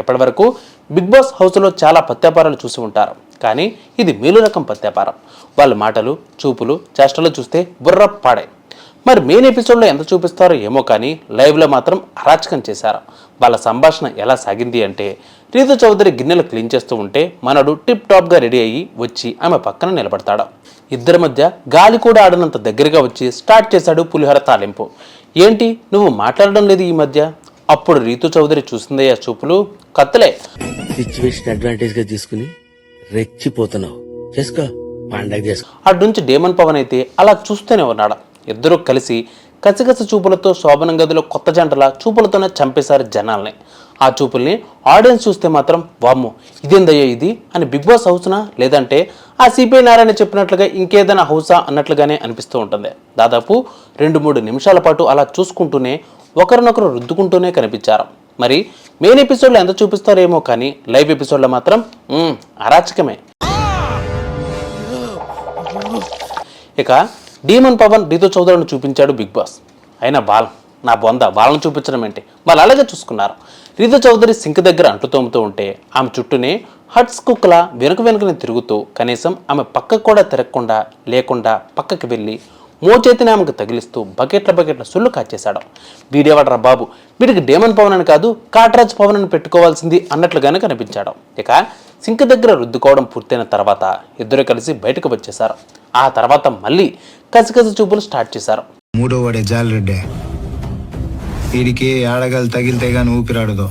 ఇప్పటి వరకు big boss హౌస్లో చాలా పత్యాపారాలు చూసి ఉంటారు, కానీ ఇది మేలు రకం పత్యాపారం. వాళ్ళ మాటలు, చూపులు, చేష్టలు చూస్తే బుర్ర పాడే. మరి మెయిన్ ఎపిసోడ్లో ఎంత చూపిస్తారో ఏమో కానీ లైవ్లో మాత్రం అరాచకం చేశారు. వాళ్ళ సంభాషణ ఎలా సాగింది అంటే, రీతు చౌదరి గిన్నెలు క్లీన్ చేస్తూ ఉంటే మనడు టిప్ టాప్గా రెడీ అయ్యి వచ్చి ఆమె పక్కన నిలబడతాడు. ఇద్దరి మధ్య గాలి కూడా ఆడనంత దగ్గరగా వచ్చి స్టార్ట్ చేశాడు పులిహోర తాలింపు. ఏంటి నువ్వు మాట్లాడడం లేదు ఈ మధ్య? అప్పుడు రీతు చౌదరి చూసిందయ్యా చూపులు కత్తులే. సిచ్యువేషన్ అడ్వాంటేజ్ గా తీసుకుని రెచ్చిపోతున్నావు. చేసుకో, పండగ చేసుకో. అటు నుంచి డేమన్ పవన్ అయితే అలా చూస్తూనే ఉన్నాడు. ఇద్దరూ కలిసి కసికసి చూపులతో శోభనం గదిలో కొత్త జంటల చూపులతోనే చంపేశారు జనాల్ని. ఆ చూపుల్ని ఆడియన్స్ చూస్తే మాత్రం వామ్మో ఇదేందయ్యా ఇది అని బిగ్ బాస్ హౌస్నా లేదంటే ఆ సిపిఐ నారాయణ చెప్పినట్లుగా ఇంకేదైనా హౌసా అన్నట్లుగానే అనిపిస్తూ ఉంటుంది. దాదాపు 2-3 నిమిషాల పాటు అలా చూసుకుంటూనే ఒకరినొకరు రుద్దుకుంటూనే కనిపించారు. మరి మెయిన్ ఎపిసోడ్లో ఎంత చూపిస్తారేమో కానీ లైవ్ ఎపిసోడ్లో మాత్రం అరాచకమే. ఇక డీమన్ పవన్ రీతు చౌదరిని చూపించాడు బిగ్ బాస్. అయినా నా బొంద వాళ్ళని చూపించడం ఏంటి, వాళ్ళు అలాగే చూసుకున్నారు. రీతు చౌదరి సింక్ దగ్గర అంటు తోముతూ ఉంటే ఆమె చుట్టూనే హట్స్ కుక్కలా వెనుకనే తిరుగుతూ కనీసం ఆమె పక్కకు కూడా తిరగకుండా లేకుండా పక్కకి వెళ్ళి మోచేతిని ఆమెకు తగిలిస్తూ బకెట్ల సుళ్ళు కాచేశాడు. వీడేవాడ్రా బాబు, వీడికి డేమన్ పవన్ అని కాదు కాటరాజ్ పవన్ అని పెట్టుకోవాల్సింది అన్నట్లుగానే కనిపించాడు. ఇక సింక్ దగ్గర రుద్దుకోవడం పూర్తయిన తర్వాత ఇద్దరు కలిసి బయటకు వచ్చేశారు. ఆ తర్వాత మళ్ళీ కసికసి చూపులు స్టార్ట్ చేశారు. మూడో వాడే జాలరెడ్డే, వీడికి ఆడగలు తగిలితే గాని ఊపిరాడదు.